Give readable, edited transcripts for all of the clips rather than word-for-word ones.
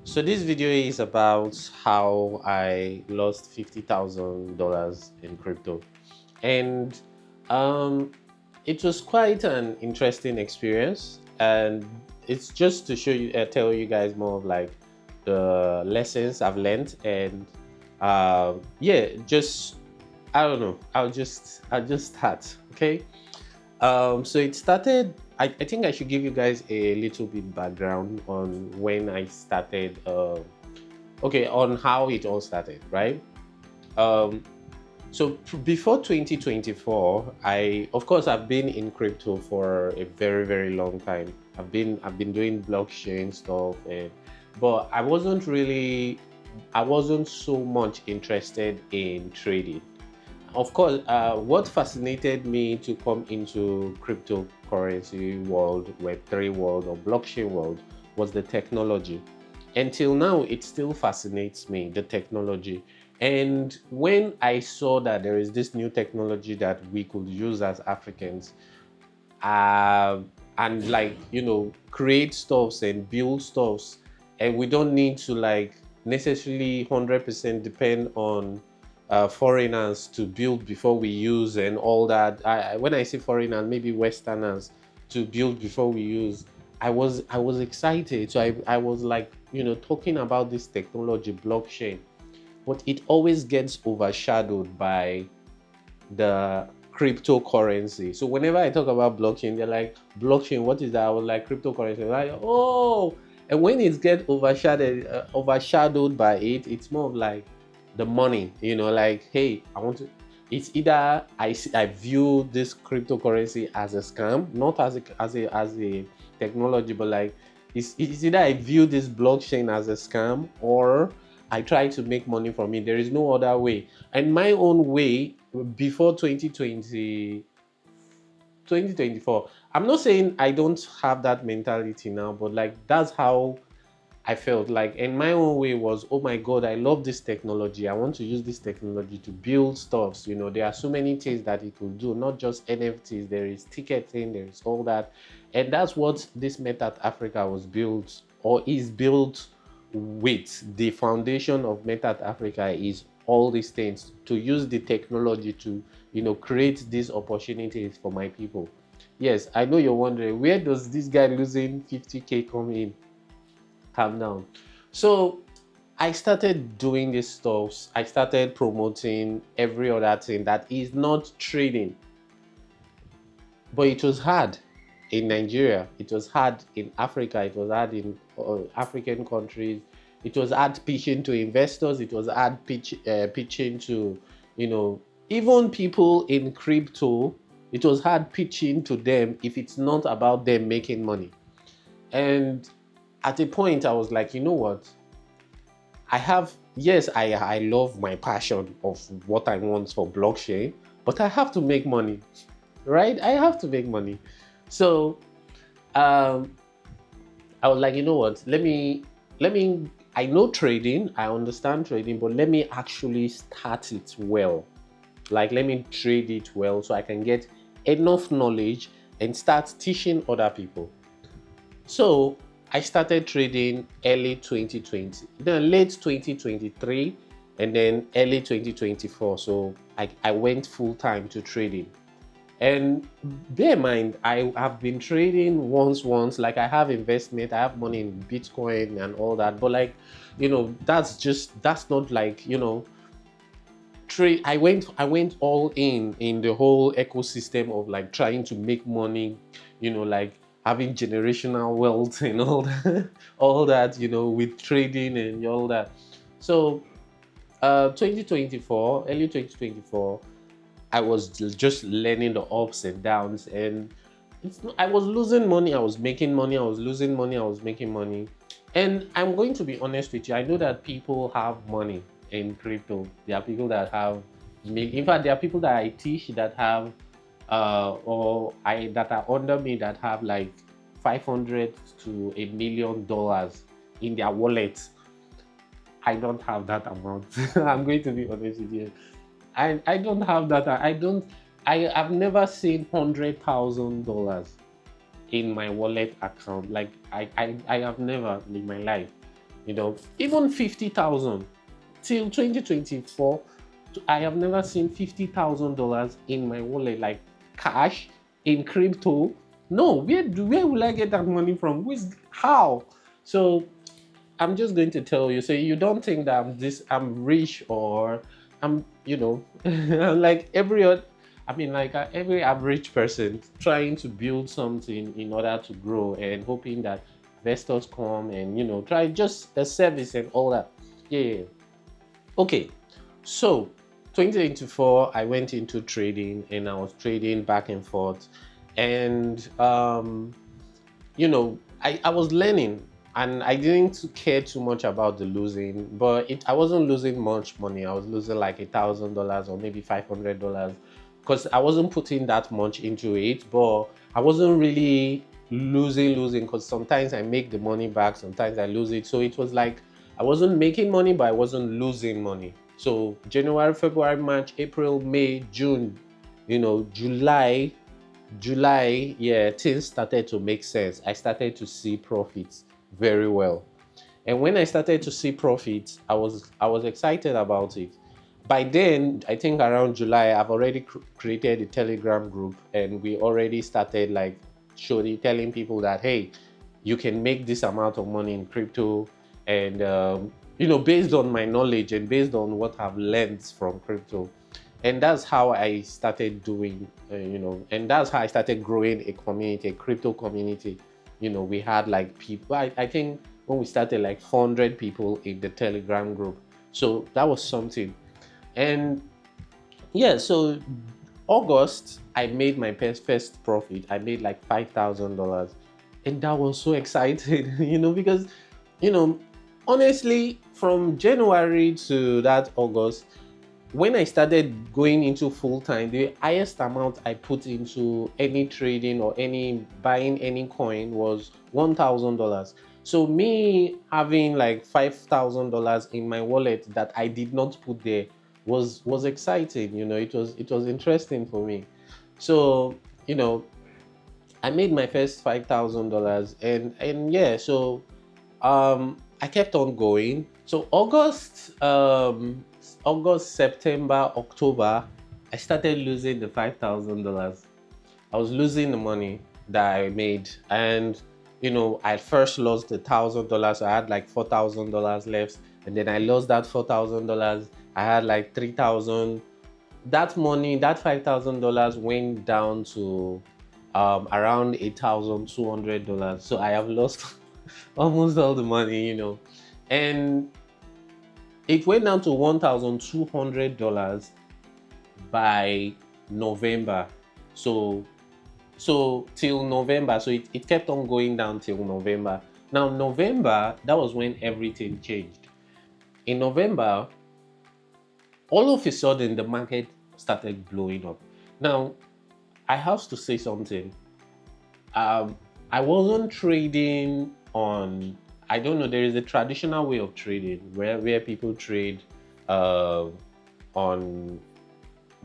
So this video is about how I lost $50,000 in crypto, and um, it was quite an interesting experience. And it's just to show you, tell you guys more of like the lessons I've learned, and yeah, just I don't know. I'll just start, okay? So it started. I think I should give you guys a little bit background on when I started. Okay, on how it all started, right? Um, so before 2024, I of course I've been in crypto for a very long time. I've been doing blockchain stuff, but I wasn't so much interested in trading. Of course, what fascinated me to come into cryptocurrency world, Web3 world, or blockchain world was the technology. Until now, it still fascinates me, the technology. And when I saw that there is this new technology that we could use as Africans, and like, create stuffs and build stuffs, and we don't need to like necessarily 100% depend on foreigners to build before we use and all that. When I say foreigners, maybe Westerners to build before we use. I was excited. So I was like, talking about this technology, blockchain, but it always gets overshadowed by the cryptocurrency. So whenever I talk about blockchain, they're like, blockchain, what is that? I was like, cryptocurrency. Like, oh, and when it gets overshadowed by it, it's more of like the money, like, hey, I want to. It's either I view this cryptocurrency as a scam, not as a technology, but like it's either I view this blockchain as a scam or I try to make money from it. There is no other way. And my own way before 2024, I'm not saying I don't have that mentality now, but like that's how I felt. Like in my own way was, oh my God, I love this technology. I want to use this technology to build stuffs. There are so many things that it will do, not just NFTs. There is ticketing, there is all that. And that's what this Metart Africa was built or is built with. The foundation of Metart Africa is all these things to use the technology to, create these opportunities for my people. Yes, I know you're wondering, where does this guy losing 50K come in? Calm down. So I started doing this stuff. I started promoting every other thing that is not trading. But it was hard in Nigeria. It was hard in Africa. It was hard in African countries. It was hard pitching to investors. It was hard pitching to, even people in crypto. It was hard pitching to them if it's not about them making money. And at a point, I was like, you know what? Yes, I love my passion of what I want for blockchain, but I have to make money, right? I have to make money. So um, I was like, you know what? I know trading, I understand trading, but let me actually start it well. Like, let me trade it well so I can get enough knowledge and start teaching other people. So I started trading early 2020, then late 2023, and then early 2024. So I went full time to trading. And bear in mind, I have been trading once, like I have investment, I have money in Bitcoin and all that. But like, that's not like, trade. I went all in the whole ecosystem of like trying to make money, like having generational wealth and all that, all that, with trading and all that. So 2024, early 2024, I was just learning the ups and downs, and I was losing money, I was making money, I was losing money, I was making money. And I'm going to be honest with you, I know that people have money in crypto. There are people that have, in fact, there are people that I teach that have, that are under me that have like 500 to $1 million in their wallet. I don't have that amount. I'm going to be honest with you. I don't have that. I've never seen $100,000 in my wallet account. Like I have never in my life. Even 50,000 till 2024. I have never seen $50,000 in my wallet, like cash in crypto. No, where will I get that money from? How? So I'm just going to tell you. So you don't think that I'm rich, or I'm, like every other. I mean, like every average person trying to build something in order to grow and hoping that investors come and try just the service and all that. Yeah. Okay. So 2024, I went into trading and I was trading back and forth, and I was learning, and I didn't care too much about the losing, but I wasn't losing much money. I was losing like $1,000 or maybe $500 because I wasn't putting that much into it, but I wasn't really losing because sometimes I make the money back, sometimes I lose it. So it was like I wasn't making money, but I wasn't losing money. So January, February, March, April, May, June, July, yeah, things started to make sense. I started to see profits very well. And when I started to see profits, I was excited about it. By then, I think around July, I've already created a Telegram group, and we already started like telling people that, hey, you can make this amount of money in crypto. And based on my knowledge and based on what I've learned from crypto, and that's how I started doing, and that's how I started growing a community, a crypto community. We had like people, I think when we started, like 100 people in the Telegram group. So that was something. And yeah, so August, I made my first profit. I made like $5,000. And that was so exciting, because, honestly, from January to that August, when I started going into full-time, the highest amount I put into any trading or any buying any coin was $1,000. So me having like $5,000 in my wallet that I did not put there was exciting. It was interesting for me. So I made my first $5,000, and yeah, so I kept on going. So August, September, October, I started losing the $5,000. I was losing the money that I made, and I first lost $1,000. So I had like $4,000 left, and then I lost that $4,000. I had like 3,000. That money, that $5,000 went down to around $8,200. So I have lost almost all the money, and it went down to $1,200 by November. So till November. So it kept on going down till November. Now November, that was when everything changed. In November, all of a sudden the market started blowing up. Now I have to say something. I wasn't trading on, I don't know, there is a traditional way of trading where people trade on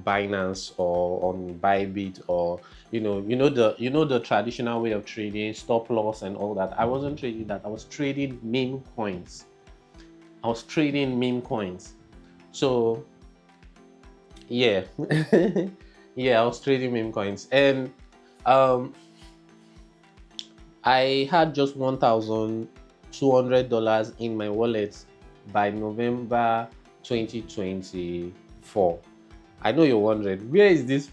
Binance or on Bybit, or the traditional way of trading, stop loss and all that. I wasn't trading that. I was trading meme coins. So yeah. Yeah, I was trading meme coins, and I had just $1,200 in my wallet by November 2024. I know you're wondering, where is this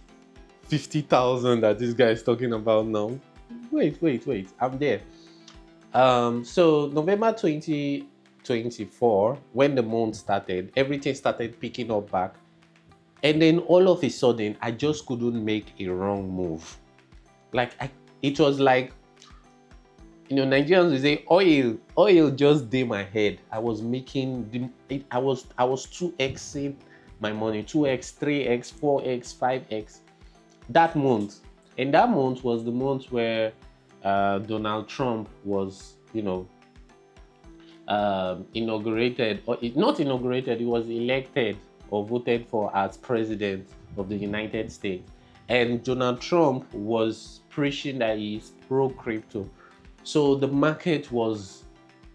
50,000 that this guy is talking about now? Wait, I'm there. So November 2024, when the month started, everything started picking up back. And then all of a sudden, I just couldn't make a wrong move. It was like, Nigerians will say oil just did my head. I was making I was 2xing my money, 2x, 3x, 4x, 5x that month. And that month was the month where Donald Trump was, inaugurated, or not inaugurated, he was elected or voted for as president of the United States. And Donald Trump was preaching that he's pro crypto. So the market was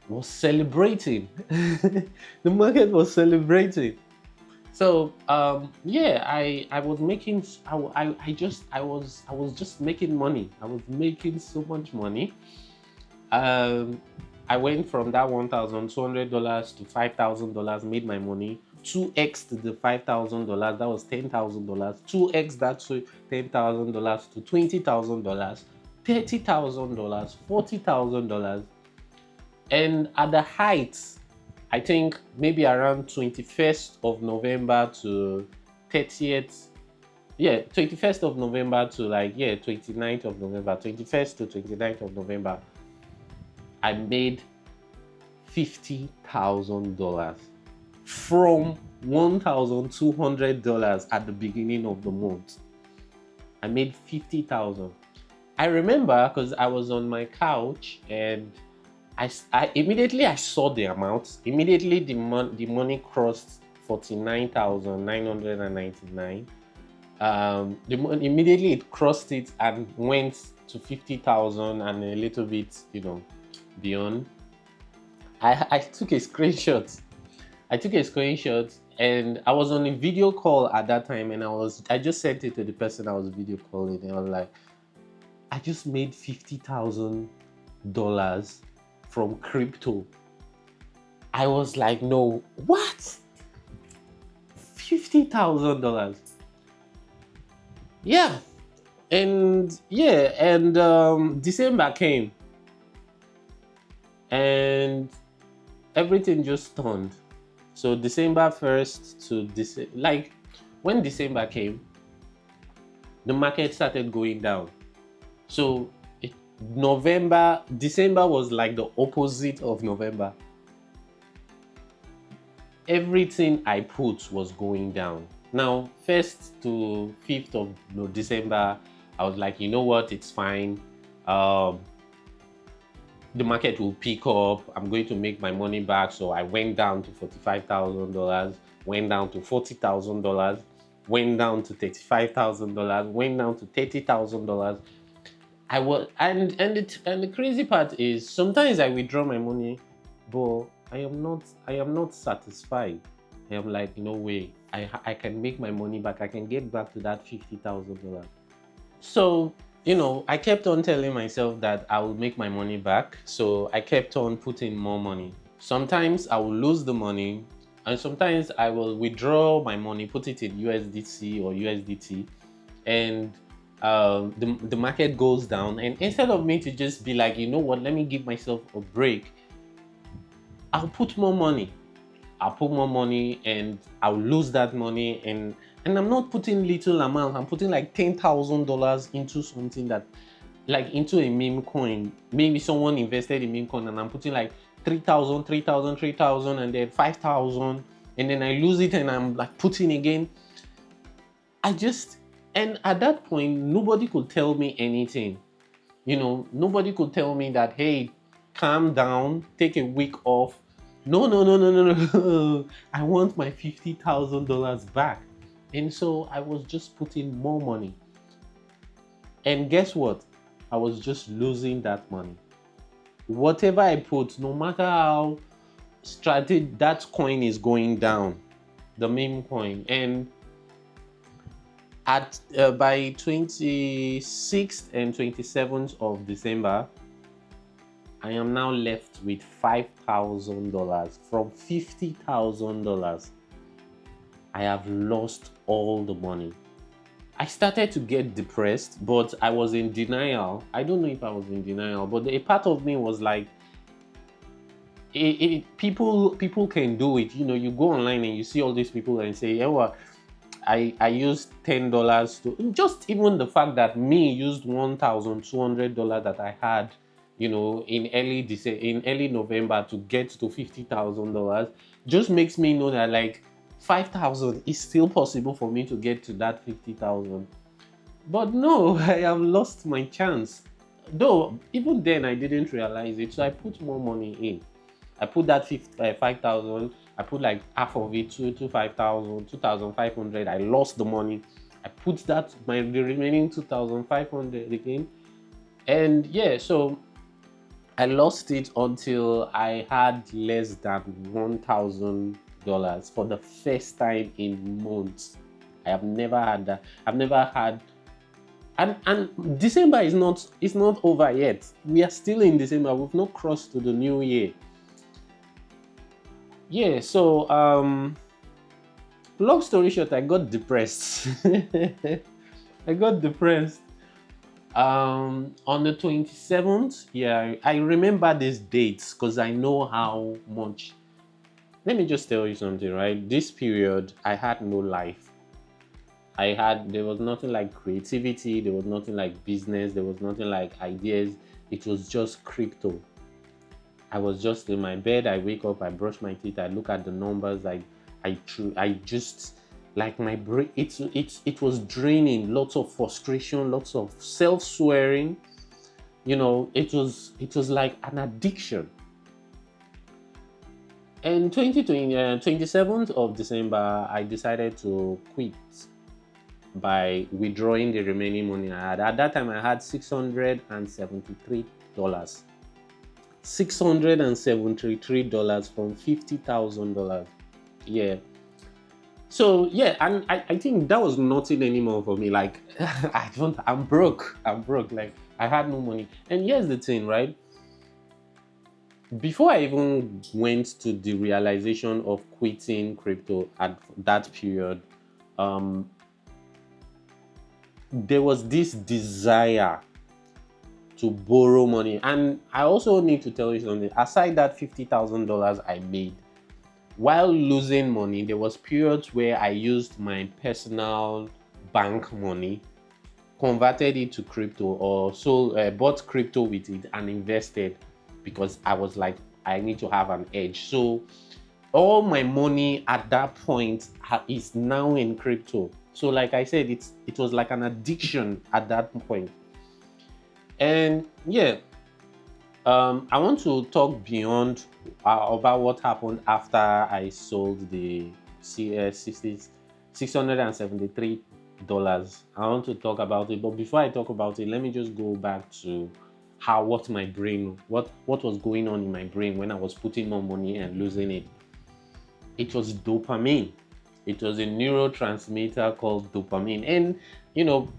was celebrating. The market was celebrating. So yeah, I was making I was just making money. I was making so much money. Um, I went from that $1,200 to $5,000, made my money 2x to the $5,000. That was $10,000. 2x that to $10,000 to $20,000, $30,000, $40,000, and at the height, I think maybe around 21st of November to 30th. Yeah, 21st of November to 29th of November, 21st to 29th of November, I made $50,000 from $1,200 at the beginning of the month. I made 50,000. I remember because I was on my couch and I immediately I saw the amount. Immediately the money crossed 49,999. Immediately it crossed it and went to 50,000 and a little bit, beyond. I took a screenshot. And I was on a video call at that time, and I just sent it to the person I was video calling, and I was like, I just made $50,000 from crypto. I was like, no, what? $50,000. Yeah. And December came and everything just turned. So December 1st to when December came, the market started going down. So December was like the opposite of November. Everything I put was going down. Now, 1st to 5th of December, I was like, you know what, it's fine. The market will pick up. I'm going to make my money back. So I went down to $45,000, went down to $40,000, went down to $35,000, went down to $30,000. And the crazy part is sometimes I withdraw my money, but I am not satisfied. I am like, no way, I can make my money back. I can get back to that $50,000. So, I kept on telling myself that I will make my money back. So I kept on putting more money. Sometimes I will lose the money, and sometimes I will withdraw my money, put it in USDC or USDT, and the market goes down. And instead of me to just be like, you know what, let me give myself a break, I'll put more money. And I'll lose that money, and I'm not putting little amount. I'm putting like $10,000 into something that, like into a meme coin. Maybe someone invested in meme coin, and I'm putting like 3,000, and then 5,000, and then I lose it, and I'm like putting again. And at that point, nobody could tell me anything. Nobody could tell me that, hey, calm down, take a week off. No. I want my $50,000 back. And so I was just putting more money. And guess what? I was just losing that money. Whatever I put, no matter how strategic, that coin is going down, the meme coin. And by 26th and 27th of December, I am now left with $5,000 from $50,000. I have lost all the money. I started to get depressed, but I was in denial. I don't know if I was in denial, but a part of me was like, people can do it. You go online and you see all these people and say, oh, I used $10 to, just even the fact that me used $1,200 that I had, in early November to get to $50,000, just makes me know that like 5,000 is still possible for me to get to that 50,000. But no, I have lost my chance. Though even then I didn't realize it, so I put more money in. I put that 5,000. I put like half of it to 5,000, 2,500. I lost the money. I put the remaining 2,500 again, and yeah, so I lost it until I had less than $1,000 for the first time in months. I have never had that. I've never had, and December is not over yet. We are still in December. We've not crossed to the new year. Yeah, so long story short, I got depressed. I got depressed. On the 27th, yeah, I remember these dates because I know how much. Let me just tell you something, right? This period, I had no life. There was nothing like creativity, there was nothing like business, there was nothing like ideas. It was just crypto. I was just in my bed. I wake up, I brush my teeth, I look at the numbers, I just, like, my brain, it was draining. Lots of frustration, lots of self-swearing. It was like an addiction. And 27th of December, I decided to quit by withdrawing the remaining money I had. At that time, I had $673. $673 from $50,000. Yeah. So yeah, and I think that was nothing anymore for me. Like, I'm broke. Like, I had no money. And here's the thing, right? Before I even went to the realization of quitting crypto at that period, there was this desire to borrow money. And I also need to tell you something. Aside that $50,000 I made, while losing money, there was periods where I used my personal bank money, converted it to crypto, or bought crypto with it and invested, because I was like, I need to have an edge. So all my money at that point is now in crypto. So like I said, it was like an addiction at that point. And yeah, I want to talk beyond about what happened after I sold the $673. I want to talk about it, but before I talk about it, let me just go back to what was going on in my brain when I was putting more money and losing it. It was dopamine. It was a neurotransmitter called dopamine. And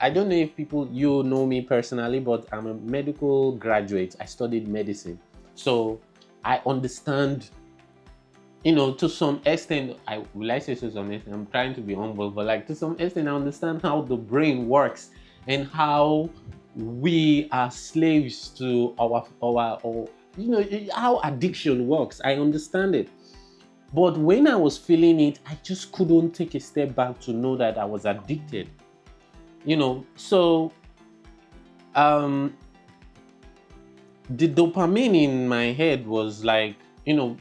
I don't know if you know me personally, but I'm a medical graduate. I studied medicine. So I understand, to some extent, I say to some extent, I'm trying to be humble, but like to some extent, I understand how the brain works and how we are slaves to our how addiction works. I understand it. But when I was feeling it, I just couldn't take a step back to know that I was addicted. So the dopamine in my head was like, I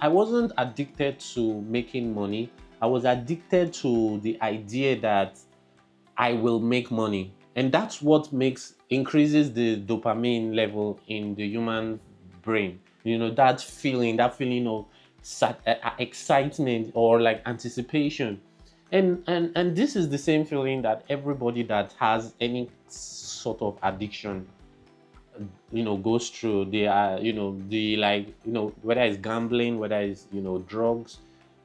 wasn't addicted to making money. I was addicted to the idea that I will make money. And that's what increases the dopamine level in the human brain. That feeling of excitement or like anticipation. And this is the same feeling that everybody that has any sort of addiction goes through. They are whether it's gambling, whether it's drugs,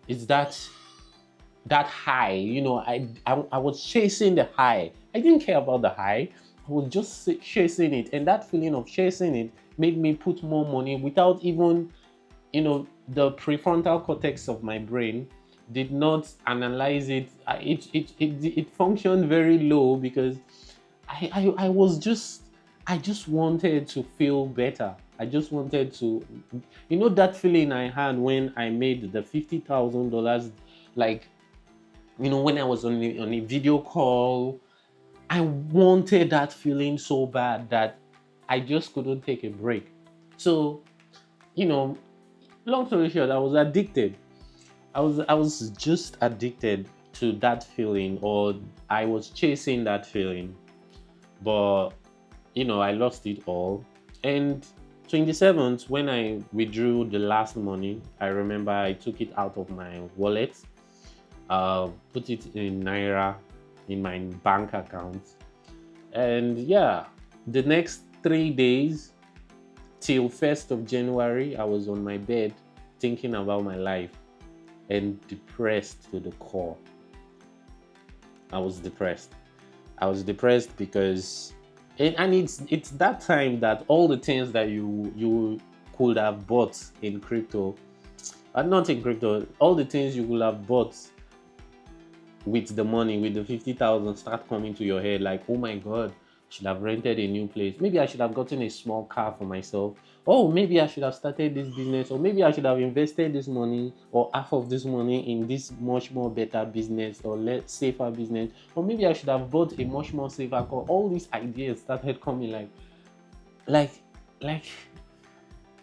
it's that high. I was chasing the high. I didn't care about the high. I was just chasing it, and that feeling of chasing it made me put more money without even the prefrontal cortex of my brain did not analyze it. It functioned very low because I just wanted to feel better. I just wanted to, that feeling I had when I made the $50,000, like, when I was on a video call. I wanted that feeling so bad that I just couldn't take a break. So, long story short, I was addicted. I was just addicted to that feeling, or I was chasing that feeling. But I lost it all. And 27th, when I withdrew the last money, I remember I took it out of my wallet, put it in Naira in my bank account. And yeah, the next 3 days, till 1st of January, I was on my bed thinking about my life and depressed to the core. I was depressed. I was depressed because, and it's that time that all the things that you could have bought in crypto, not in crypto, all the things you could have bought with the money, with the 50,000, start coming to your head like, oh my God, I should have rented a new place. Maybe I should have gotten a small car for myself. Oh, maybe I should have started this business, or maybe I should have invested this money or half of this money in this much more better business or less safer business, or maybe I should have bought a much more safer car. All these ideas started coming like, like,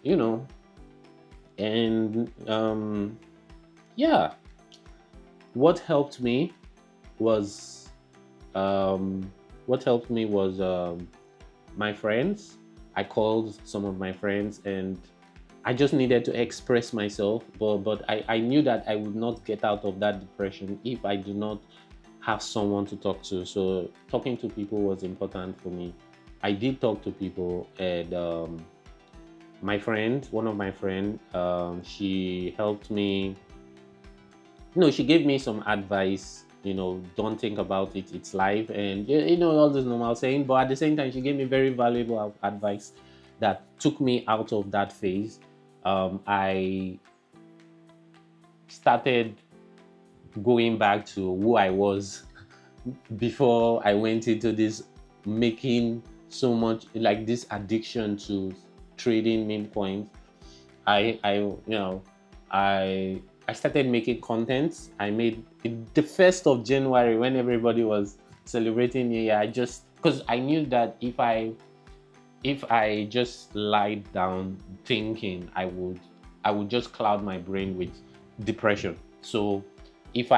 you know, and yeah, what helped me was my friends. I called some of my friends and I just needed to express myself, but I knew that I would not get out of that depression if I do not have someone to talk to. So talking to people was important for me. I did talk to people, and one of my friends, she helped me. She gave me some advice. Don't think about it, it's life, and all this normal saying. But at the same time, she gave me very valuable advice that took me out of that phase. I started going back to who I was before I went into this, making so much, like this addiction to trading meme coins. I started making content. I made it the 1st of January when everybody was celebrating New Year. Because I knew that if I just lied down thinking, I would just cloud my brain with depression. So if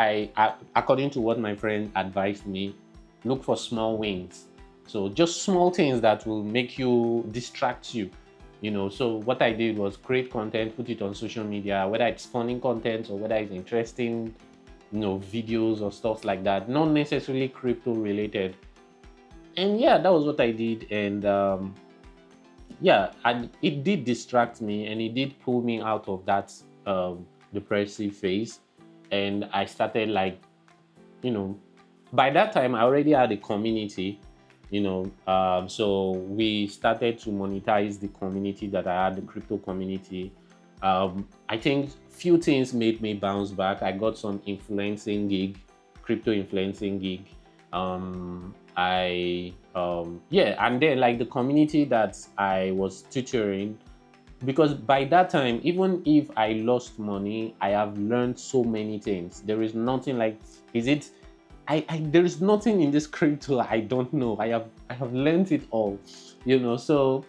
according to what my friend advised me, look for small wins. So just small things that will make you distract you. So what I did was create content, put it on social media, whether it's funny content or whether it's interesting, videos or stuff like that, not necessarily crypto related. And yeah, that was what I did. And and it did distract me and it did pull me out of that depressive phase. And I started by that time I already had a community. So we started to monetize the community that I had, the crypto community. I think few things made me bounce back. I got some crypto influencing gig. And then the community that I was tutoring, because by that time, even if I lost money, I have learned so many things. There is nothing there is nothing in this crypto I don't know. I have learned it all, so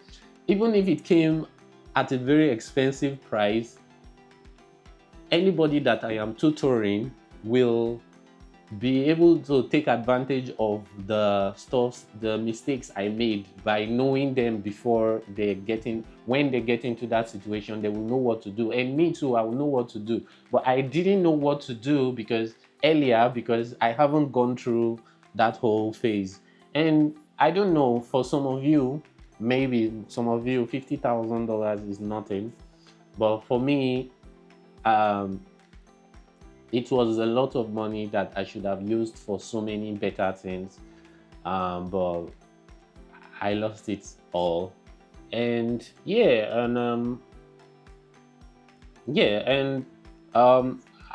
even if it came at a very expensive price, anybody that I am tutoring will be able to take advantage of the mistakes I made by knowing them before when they get into that situation, they will know what to do. And me too, I will know what to do. But I didn't know what to do because I haven't gone through that whole phase. And I don't know, for some of you, maybe some of you, $50,000 is nothing. But for me, it was a lot of money that I should have used for so many better things. But I lost it all. And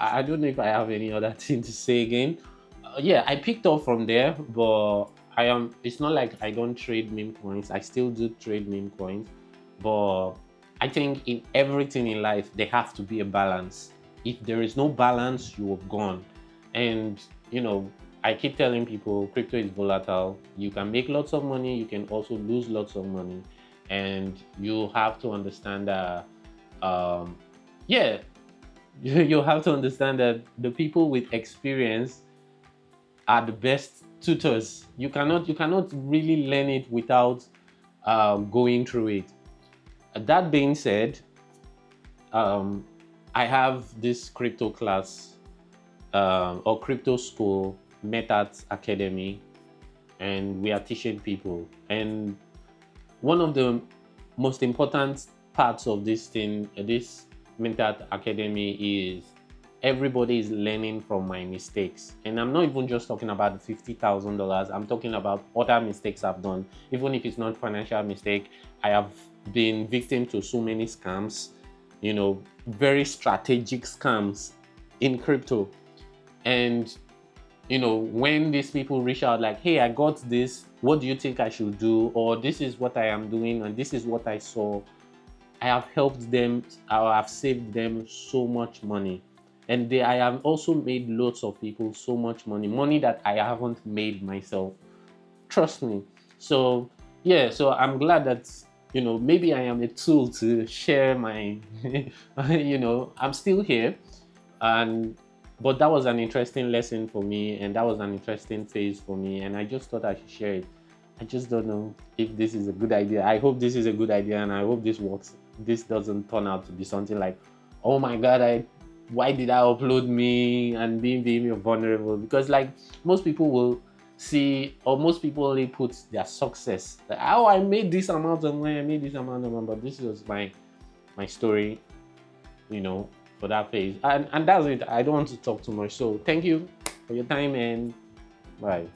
I don't know if I have any other thing to say again. I picked up from there, but it's not like I don't trade meme coins. I still do trade meme coins, but I think in everything in life, there has to be a balance. If there is no balance, you have gone. And I keep telling people, crypto is volatile. You can make lots of money, you can also lose lots of money, and you have to understand that you have to understand that the people with experience are the best tutors. You cannot really learn it without going through it. That being said, I have this crypto class or crypto school, Metart Academy, and we are teaching people. And one of the most important parts of this thing, this Metart Academy, is everybody is learning from my mistakes. And I'm not even just talking about the $50,000. I'm talking about other mistakes I've done. Even if it's not financial mistake, I have been victim to so many scams, you know, very strategic scams in crypto. And you know, when these people reach out like, hey, I got this, what do you think I should do? Or this is what I am doing and this is what I saw. I have helped them, I have saved them so much money. And I have also made lots of people so much money that I haven't made myself. Trust me. So yeah, so I'm glad that, you know, maybe I am a tool to share my, you know, I'm still here. But that was an interesting lesson for me, and that was an interesting phase for me, and I just thought I should share it. I just don't know if this is a good idea. I hope this is a good idea, and I hope this works. This doesn't turn out to be something like, oh my god, why did I upload me and being vulnerable? Because like most people will see, or most people only put their success, like, oh, I made this amount of money, I made this amount of money, but this was my story, you know, for that phase. And that's it. I don't want to talk too much. So thank you for your time, and bye.